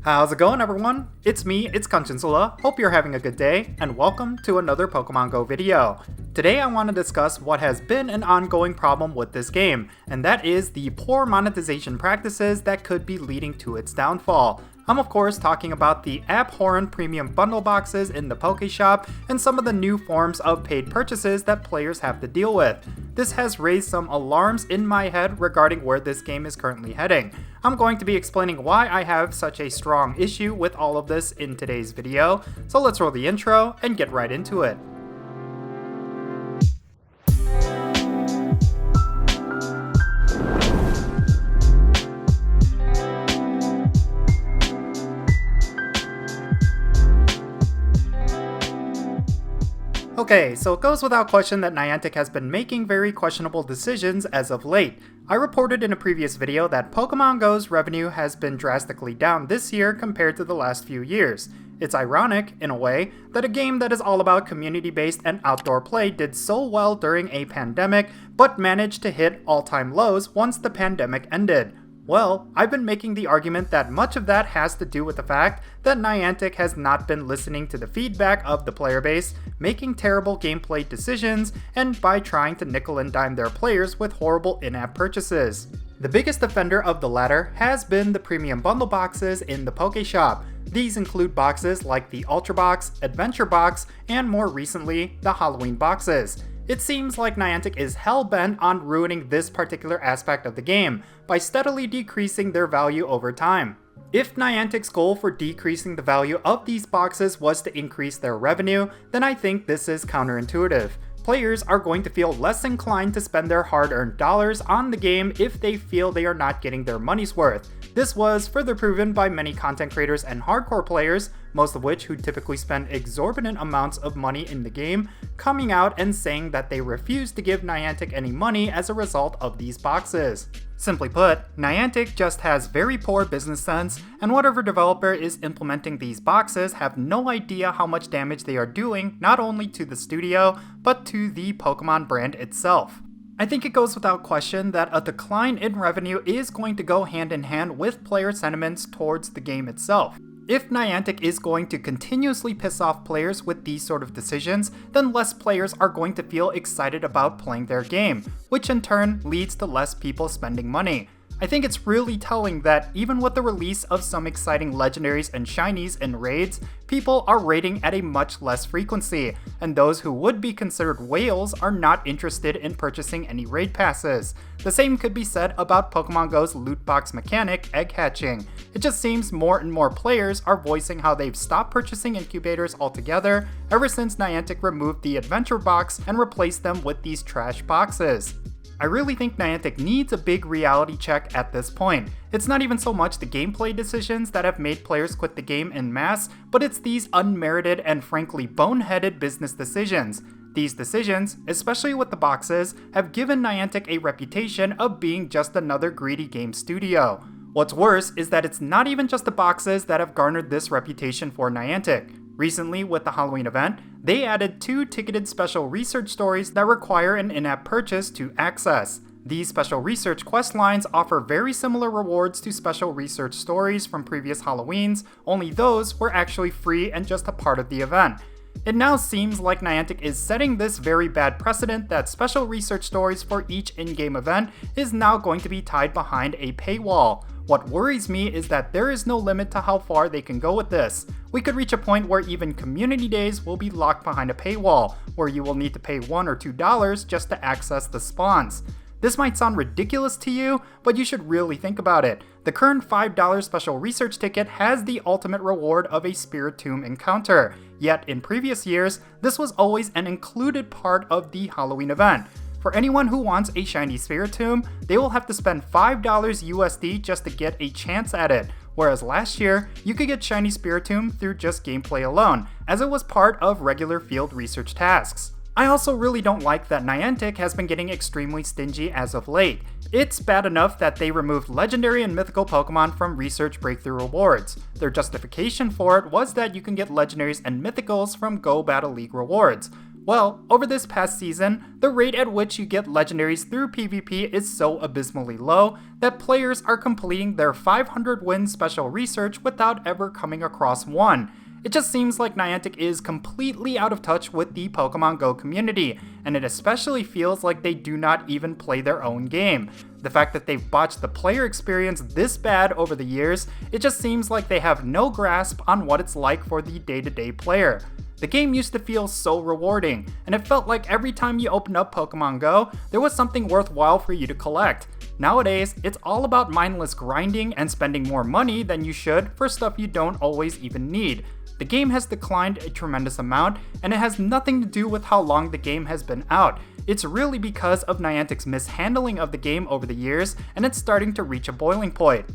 How's it going, everyone? It's me, it's Jinsula. Hope you're having a good day, and welcome to another Pokemon GO video. Today I want to discuss what has been an ongoing problem with this game, and that is the poor monetization practices that could be leading to its downfall. I'm of course talking about the abhorrent premium bundle boxes in the Pokéshop and some of the new forms of paid purchases that players have to deal with. This has raised some alarms in my head regarding where this game is currently heading. I'm going to be explaining why I have such a strong issue with all of this in today's video, so let's roll the intro and get right into it. Okay, so it goes without question that Niantic has been making very questionable decisions as of late. I reported in a previous video that Pokemon GO's revenue has been drastically down this year compared to the last few years. It's ironic, in a way, that a game that is all about community-based and outdoor play did so well during a pandemic, but managed to hit all-time lows once the pandemic ended. Well, I've been making the argument that much of that has to do with the fact that Niantic has not been listening to the feedback of the player base, making terrible gameplay decisions, and by trying to nickel and dime their players with horrible in-app purchases. The biggest offender of the latter has been the premium bundle boxes in the Pokéshop. These include boxes like the Ultra Box, Adventure Box, and more recently, the Halloween boxes. It seems like Niantic is hell-bent on ruining this particular aspect of the game by steadily decreasing their value over time. If Niantic's goal for decreasing the value of these boxes was to increase their revenue, then I think this is counterintuitive. Players are going to feel less inclined to spend their hard-earned dollars on the game if they feel they are not getting their money's worth. This was further proven by many content creators and hardcore players, most of which who typically spend exorbitant amounts of money in the game, coming out and saying that they refuse to give Niantic any money as a result of these boxes. Simply put, Niantic just has very poor business sense, and whatever developer is implementing these boxes have no idea how much damage they are doing not only to the studio, but to the Pokemon brand itself. I think it goes without question that a decline in revenue is going to go hand in hand with player sentiments towards the game itself. If Niantic is going to continuously piss off players with these sort of decisions, then less players are going to feel excited about playing their game, which in turn leads to less people spending money. I think it's really telling that even with the release of some exciting legendaries and shinies in raids, people are raiding at a much less frequency, and those who would be considered whales are not interested in purchasing any raid passes. The same could be said about Pokemon GO's loot box mechanic, egg hatching. It just seems more and more players are voicing how they've stopped purchasing incubators altogether ever since Niantic removed the adventure box and replaced them with these trash boxes. I really think Niantic needs a big reality check at this point. It's not even so much the gameplay decisions that have made players quit the game en masse, but it's these unmerited and frankly boneheaded business decisions. These decisions, especially with the boxes, have given Niantic a reputation of being just another greedy game studio. What's worse is that it's not even just the boxes that have garnered this reputation for Niantic. Recently, with the Halloween event, they added 2 ticketed special research stories that require an in-app purchase to access. These special research quest lines offer very similar rewards to special research stories from previous Halloweens, only those were actually free and just a part of the event. It now seems like Niantic is setting this very bad precedent that special research stories for each in-game event is now going to be tied behind a paywall. What worries me is that there is no limit to how far they can go with this. We could reach a point where even community days will be locked behind a paywall, where you will need to pay $1 or $2 just to access the spawns. This might sound ridiculous to you, but you should really think about it. The current $5 special research ticket has the ultimate reward of a Spiritomb encounter, yet in previous years, this was always an included part of the Halloween event. For anyone who wants a shiny Spiritomb, they will have to spend $5 USD just to get a chance at it, whereas last year, you could get shiny Spiritomb through just gameplay alone, as it was part of regular field research tasks. I also really don't like that Niantic has been getting extremely stingy as of late. It's bad enough that they removed legendary and mythical Pokemon from research breakthrough rewards. Their justification for it was that you can get legendaries and mythicals from Go Battle League rewards. Well, over this past season, the rate at which you get legendaries through PvP is so abysmally low that players are completing their 500 win special research without ever coming across one. It just seems like Niantic is completely out of touch with the Pokemon GO community, and it especially feels like they do not even play their own game. The fact that they've botched the player experience this bad over the years, it just seems like they have no grasp on what it's like for the day-to-day player. The game used to feel so rewarding, and it felt like every time you opened up Pokemon GO, there was something worthwhile for you to collect. Nowadays, it's all about mindless grinding and spending more money than you should for stuff you don't always even need. The game has declined a tremendous amount, and it has nothing to do with how long the game has been out. It's really because of Niantic's mishandling of the game over the years, and it's starting to reach a boiling point.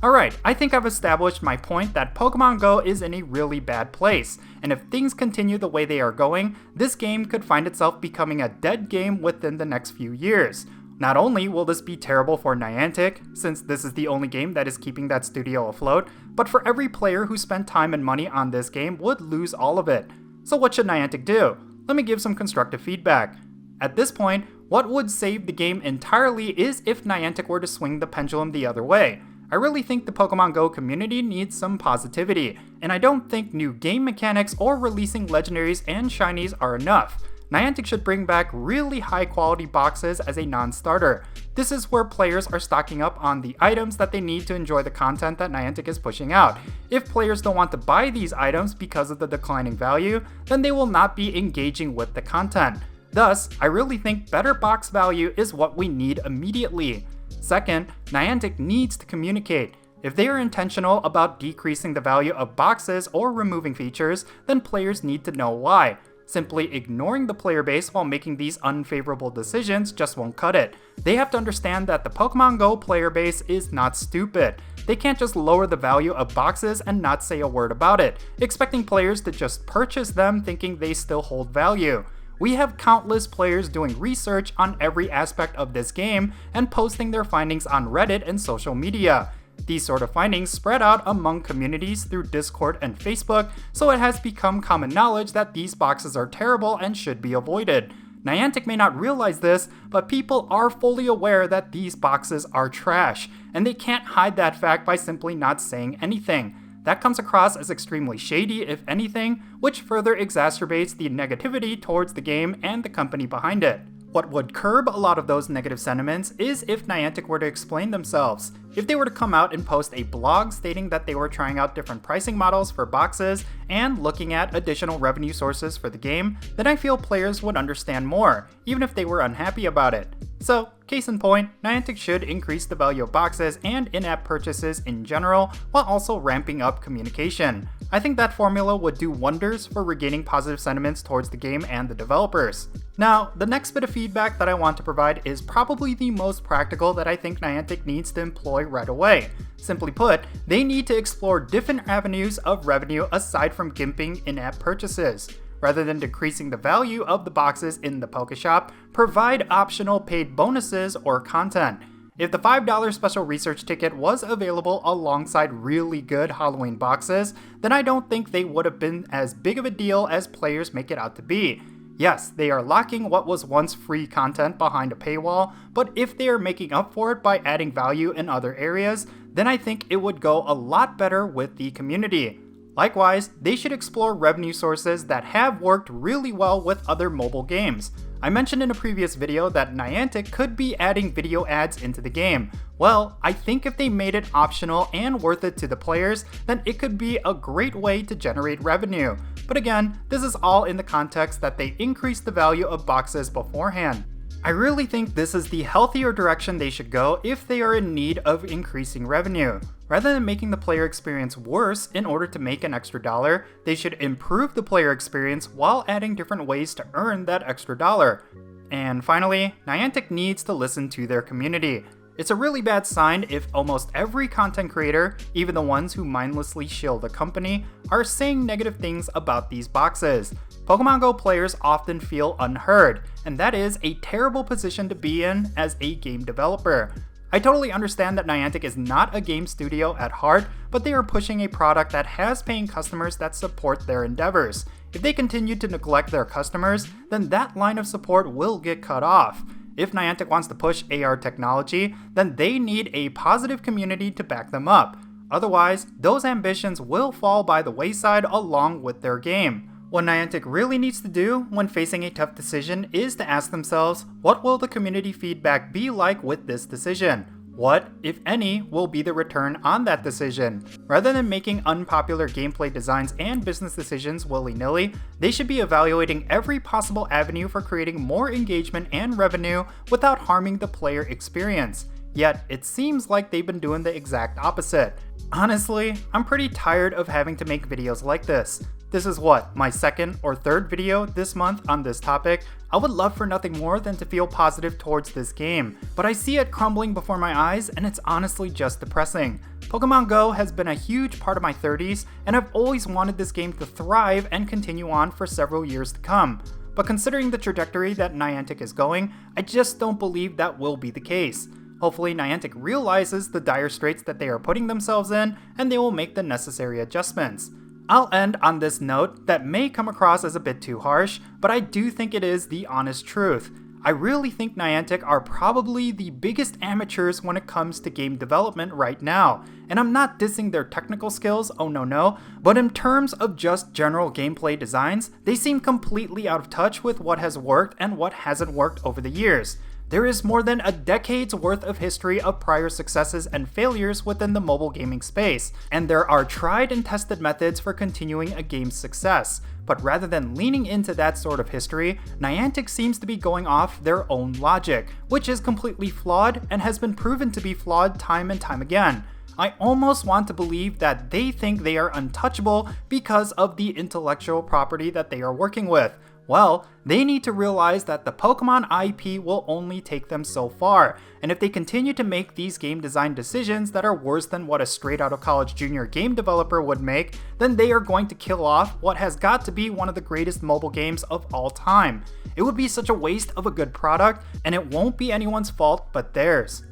Alright, I think I've established my point that Pokemon GO is in a really bad place, and if things continue the way they are going, this game could find itself becoming a dead game within the next few years. Not only will this be terrible for Niantic, since this is the only game that is keeping that studio afloat, but for every player who spent time and money on this game would lose all of it. So what should Niantic do? Let me give some constructive feedback. At this point, what would save the game entirely is if Niantic were to swing the pendulum the other way. I really think the Pokemon GO community needs some positivity, and I don't think new game mechanics or releasing legendaries and shinies are enough. Niantic should bring back really high quality boxes as a non-starter. This is where players are stocking up on the items that they need to enjoy the content that Niantic is pushing out. If players don't want to buy these items because of the declining value, then they will not be engaging with the content. Thus, I really think better box value is what we need immediately. Second, Niantic needs to communicate. If they are intentional about decreasing the value of boxes or removing features, then players need to know why. Simply ignoring the player base while making these unfavorable decisions just won't cut it. They have to understand that the Pokemon GO player base is not stupid. They can't just lower the value of boxes and not say a word about it, expecting players to just purchase them thinking they still hold value. We have countless players doing research on every aspect of this game and posting their findings on Reddit and social media. These sort of findings spread out among communities through Discord and Facebook, so it has become common knowledge that these boxes are terrible and should be avoided. Niantic may not realize this, but people are fully aware that these boxes are trash, and they can't hide that fact by simply not saying anything. That comes across as extremely shady, if anything, which further exacerbates the negativity towards the game and the company behind it. What would curb a lot of those negative sentiments is if Niantic were to explain themselves. If they were to come out and post a blog stating that they were trying out different pricing models for boxes and looking at additional revenue sources for the game, then I feel players would understand more, even if they were unhappy about it. So, case in point, Niantic should increase the value of boxes and in-app purchases in general, while also ramping up communication. I think that formula would do wonders for regaining positive sentiments towards the game and the developers. Now, the next bit of feedback that I want to provide is probably the most practical that I think Niantic needs to employ right away. Simply put, they need to explore different avenues of revenue aside from gimping in-app purchases. Rather than decreasing the value of the boxes in the Pokéshop, provide optional paid bonuses or content. If the $5 special research ticket was available alongside really good Halloween boxes, then I don't think they would have been as big of a deal as players make it out to be. Yes, they are locking what was once free content behind a paywall, but if they are making up for it by adding value in other areas, then I think it would go a lot better with the community. Likewise, they should explore revenue sources that have worked really well with other mobile games. I mentioned in a previous video that Niantic could be adding video ads into the game. Well, I think if they made it optional and worth it to the players, then it could be a great way to generate revenue. But again, this is all in the context that they increase the value of boxes beforehand. I really think this is the healthier direction they should go if they are in need of increasing revenue. Rather than making the player experience worse in order to make an extra dollar, they should improve the player experience while adding different ways to earn that extra dollar. And finally, Niantic needs to listen to their community. It's a really bad sign if almost every content creator, even the ones who mindlessly shill the company, are saying negative things about these boxes. Pokemon GO players often feel unheard, and that is a terrible position to be in as a game developer. I totally understand that Niantic is not a game studio at heart, but they are pushing a product that has paying customers that support their endeavors. If they continue to neglect their customers, then that line of support will get cut off. If Niantic wants to push AR technology, then they need a positive community to back them up. Otherwise, those ambitions will fall by the wayside along with their game. What Niantic really needs to do when facing a tough decision is to ask themselves, what will the community feedback be like with this decision? What, if any, will be the return on that decision? Rather than making unpopular gameplay designs and business decisions willy-nilly, they should be evaluating every possible avenue for creating more engagement and revenue without harming the player experience. Yet, it seems like they've been doing the exact opposite. Honestly, I'm pretty tired of having to make videos like this. This is what, my second or third video this month on this topic. I would love for nothing more than to feel positive towards this game, but I see it crumbling before my eyes and it's honestly just depressing. Pokémon GO has been a huge part of my 30s and I've always wanted this game to thrive and continue on for several years to come. But considering the trajectory that Niantic is going, I just don't believe that will be the case. Hopefully Niantic realizes the dire straits that they are putting themselves in and they will make the necessary adjustments. I'll end on this note that may come across as a bit too harsh, but I do think it is the honest truth. I really think Niantic are probably the biggest amateurs when it comes to game development right now. And I'm not dissing their technical skills, oh no, but in terms of just general gameplay designs, they seem completely out of touch with what has worked and what hasn't worked over the years. There is more than a decade's worth of history of prior successes and failures within the mobile gaming space, and there are tried and tested methods for continuing a game's success. But rather than leaning into that sort of history, Niantic seems to be going off their own logic, which is completely flawed and has been proven to be flawed time and time again. I almost want to believe that they think they are untouchable because of the intellectual property that they are working with. Well, they need to realize that the Pokemon IP will only take them so far, and if they continue to make these game design decisions that are worse than what a straight out of college junior game developer would make, then they are going to kill off what has got to be one of the greatest mobile games of all time. It would be such a waste of a good product, and it won't be anyone's fault but theirs.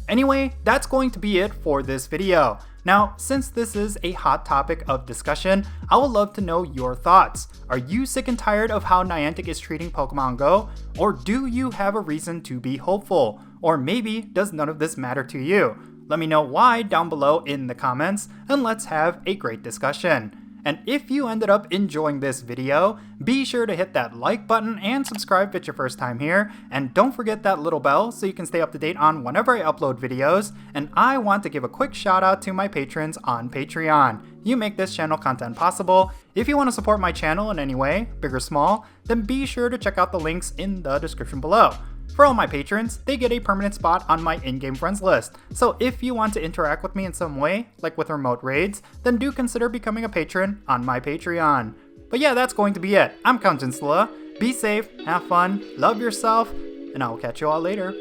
Anyway, that's going to be it for this video. Now, since this is a hot topic of discussion, I would love to know your thoughts. Are you sick and tired of how Niantic is treating Pokémon GO? Or do you have a reason to be hopeful? Or maybe does none of this matter to you? Let me know why down below in the comments, and let's have a great discussion. And if you ended up enjoying this video, be sure to hit that like button and subscribe if it's your first time here, and don't forget that little bell so you can stay up to date on whenever I upload videos. And I want to give a quick shout out to my patrons on Patreon. You make this channel content possible. If you want to support my channel in any way, big or small, then be sure to check out the links in the description below. For all my patrons, they get a permanent spot on my in-game friends list, so if you want to interact with me in some way, like with remote raids, then do consider becoming a patron on my Patreon. But yeah, that's going to be it. I'm Jinsula. Be safe, have fun, love yourself, and I will catch you all later.